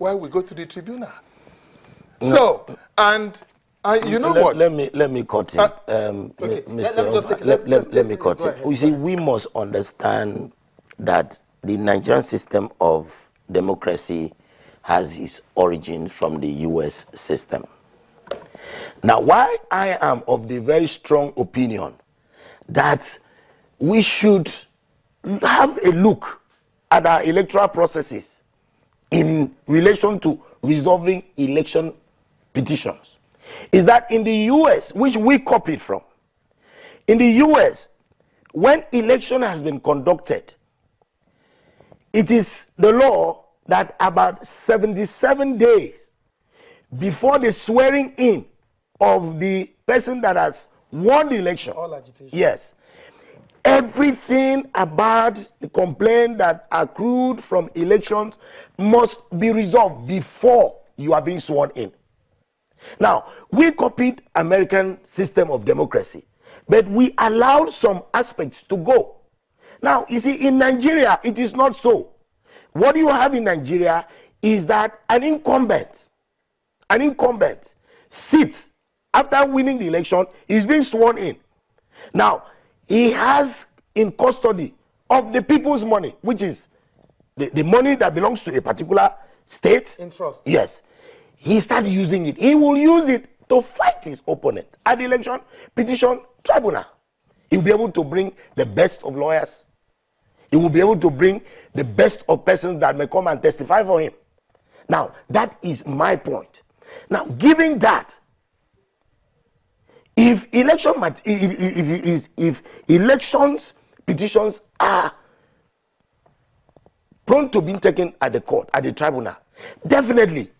why we go to the tribunal. No. So, and you know what? Let me cut him. Okay. Let me cut him. You see, we must understand that the Nigerian system of democracy has its origin from the U.S. system. Now, why I am of the very strong opinion that we should have a look at our electoral processes in relation to resolving election petitions is that in the US, which we copied from, in the US, when election has been conducted, it is the law that about 77 days before the swearing in of the person that has won the election, all agitation. Yes, everything about the complaint that accrued from elections must be resolved before you are being sworn in. Now, we copied American system of democracy, but we allowed some aspects to go. Now, you see, in Nigeria, it is not so. What you have in Nigeria is that an incumbent sits after winning the election, is being sworn in. Now, he has in custody of the people's money, which is the money that belongs to a particular state. In trust. Yes. He started using it. He will use it to fight his opponent at the election petition tribunal. He will be able to bring the best of lawyers. He will be able to bring the best of persons that may come and testify for him. Now, that is my point. Now, given that, if elections petitions are prone to being taken at the court, at the tribunal, definitely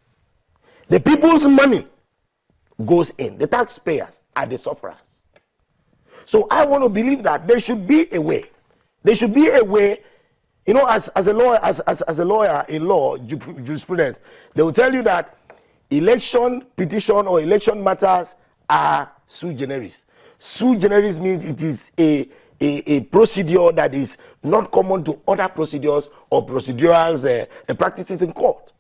the people's money goes in. The taxpayers are the sufferers. So I want to believe that there should be a way. There should be a way. You know, as a lawyer in law jurisprudence, they will tell you that election petition or election matters are sui generis. Sui generis means it is a procedure that is not common to other procedures or procedurals practices in court.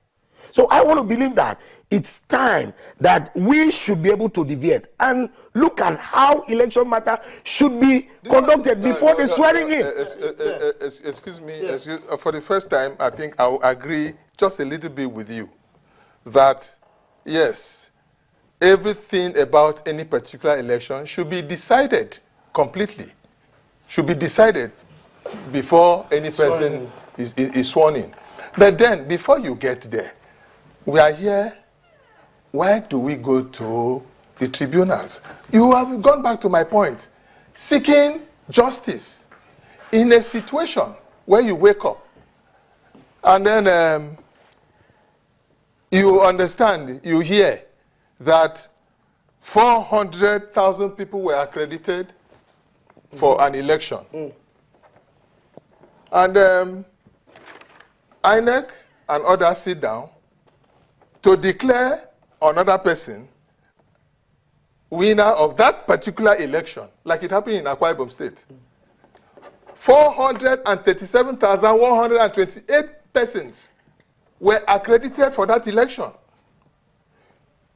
So I want to believe that it's time that we should be able to deviate and look at how election matter should be conducted before the swearing in. Excuse me, yes. For the first time, I think I will agree just a little bit with you that, yes, everything about any particular election should be decided completely, should be decided before any person is sworn in. But then, before you get there, we are here. Why do we go to the tribunals? You have gone back to my point. Seeking justice in a situation where you wake up and then you understand, you hear that 400,000 people were accredited for an election. And INEC and others sit down to declare another person winner of that particular election, like it happened in Akwa Ibom State. 437,128 persons were accredited for that election.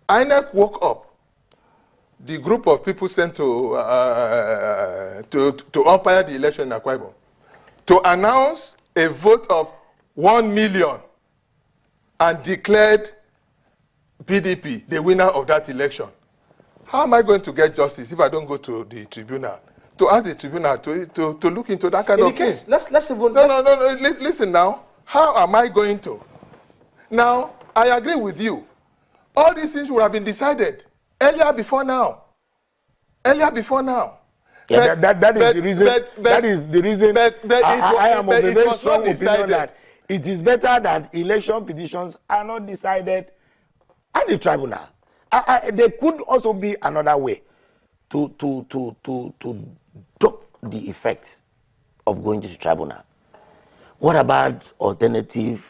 INEC woke up, the group of people sent to umpire the election in Akwa Ibom, to announce a vote of 1 million and declared PDP the winner of that election. How am I going to get justice if I don't go to the tribunal? To ask the tribunal to look into that kind of thing. Let's even... No. Listen now. How am I going to? Now, I agree with you. All these things would have been decided earlier before now. Earlier before now. Yeah, that is the reason. That is the reason. I am of a very strong opinion that it is better that election petitions are not decided at the tribunal. There could also be another way to duck the effects of going to the tribunal. What about alternative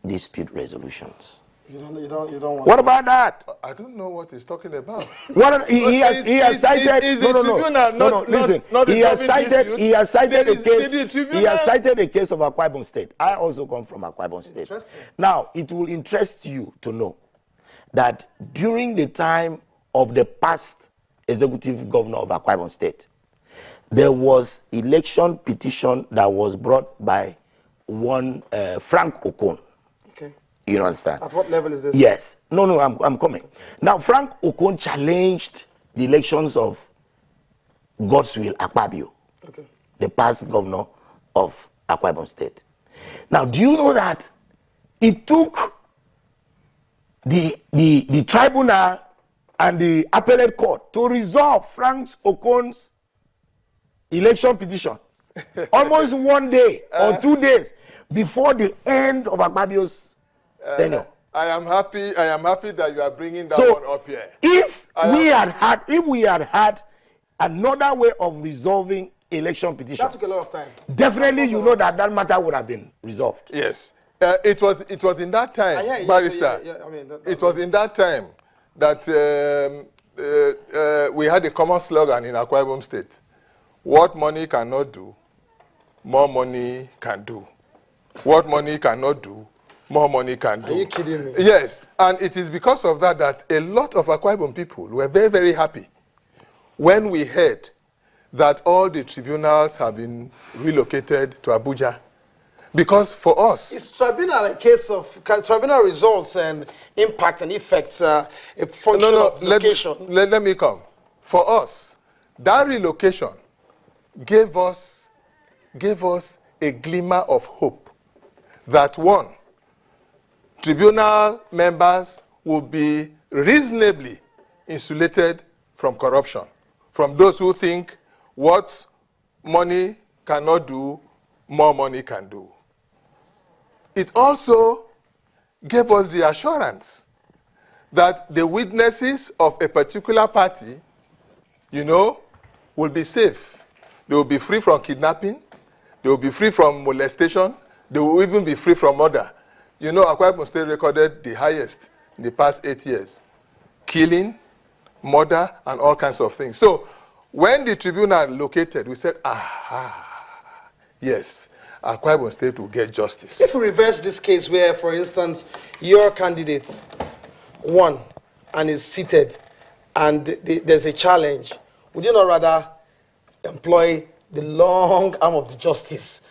dispute resolutions? You don't want. What about that? I don't know what he's talking about. What he has cited. No. Listen, he has cited a case. He has cited a case of Akwa Ibom State. I also come from Akwa Ibom State. Now, it will interest you to know that during the time of the past executive governor of Akwa Ibom State, there was election petition that was brought by one Frank Okon. Okay. You understand? At what level is this? Yes. No, I'm coming. Now, Frank Okon challenged the elections of Godswill Akpabio, okay, the past governor of Akwa Ibom State. Now, do you know that it took the tribunal and the appellate court to resolve Frank Okon's election petition almost 1 day or 2 days before the end of Akpabio's tenure? I am happy that you are bringing that one up here. If we had had another way of resolving election petition, that took a lot of time. Definitely, you know that matter would have been resolved. Yes, it was in that time, Barrister. It was in that time that we had a common slogan in Akwa Ibom State: "What money cannot do, more money can do. What money cannot do, more money can do." Are you kidding me? Yes, and it is because of that that a lot of Akwa Ibom people were very, very happy when we heard that all the tribunals have been relocated to Abuja. Because for us... Is tribunal a case of... tribunal results and impact and effects a function of location? Let me come. For us, that relocation gave us a glimmer of hope that, one, tribunal members will be reasonably insulated from corruption, from those who think what money cannot do, more money can do. It also gave us the assurance that the witnesses of a particular party, will be safe. They will be free from kidnapping. They will be free from molestation. They will even be free from murder. Akwa Ibom State recorded the highest in the past 8 years. Killing, murder, and all kinds of things. So, when the tribunal located, we said, yes, Akwa Ibom State will get justice. If we reverse this case where, for instance, your candidate won and is seated and there's a challenge, would you not rather employ the long arm of the justice,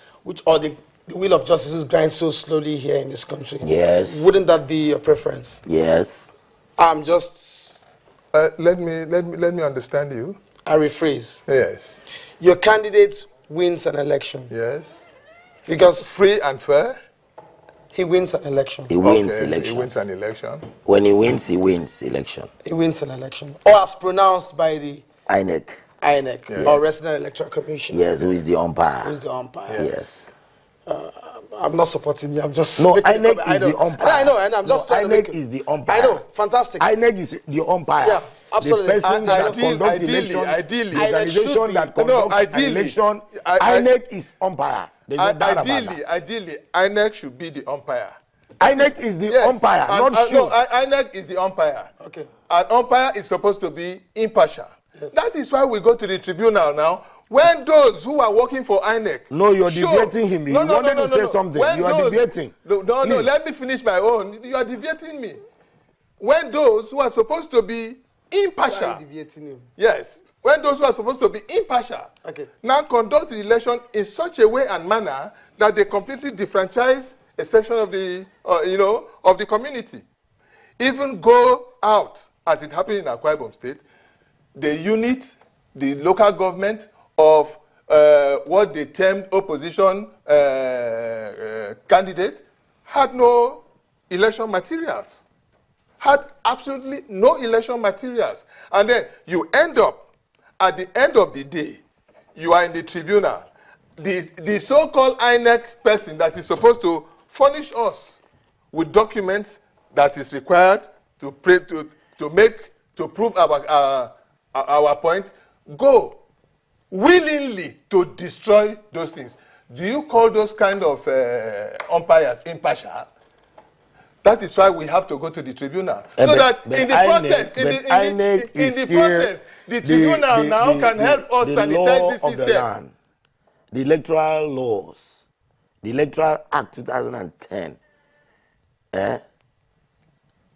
or the wheel of justice which grinds so slowly here in this country? Yes. Wouldn't that be your preference? Yes. I'm just... let me understand you. I rephrase. Yes. Your candidate wins an election. Yes. Because... free and fair? He wins an election. He wins election. He wins an election. When he wins election. He wins an election. Or as pronounced by the... INEC. Yes. Or Resident Electoral Commission. Yes, who is the umpire. Who is the umpire. Yes. I'm not supporting you. I'm just... No, INEC is the umpire. I know, and I'm just trying to make... INEC is the umpire. I know, fantastic. INEC is the umpire. Yeah, absolutely. The person that conducts election, ideally, the organization that conducts election, INEC is umpire. Ideally, INEC should be the umpire. INEC is the umpire, not no, INEC is the umpire. Okay. An umpire is supposed to be impartial. Yes. That is why we go to the tribunal now. When those who are working for INEC... No, you're debating him. He wanted to say something. You are debating. No, let me finish my own. You are debating me. When those who are supposed to be impartial... Why are you debating him? Yes. When those who are supposed to be impartial now conduct the election in such a way and manner that they completely defranchise a section of the, of the community. Even go out, as it happened in Akwa Ibom State, the unit, the local government of what they termed opposition candidate had no election materials. Had absolutely no election materials. And then you end up, at the end of the day, you are in the tribunal. The so-called INEC person that is supposed to furnish us with documents that is required to prove our point, go willingly to destroy those things. Do you call those kind of umpires impartial? That is why we have to go to the tribunal. So But that in the process, the tribunal now can help us sanitize the system. The electoral laws, the Electoral Act 2010,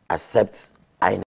accepts INEC.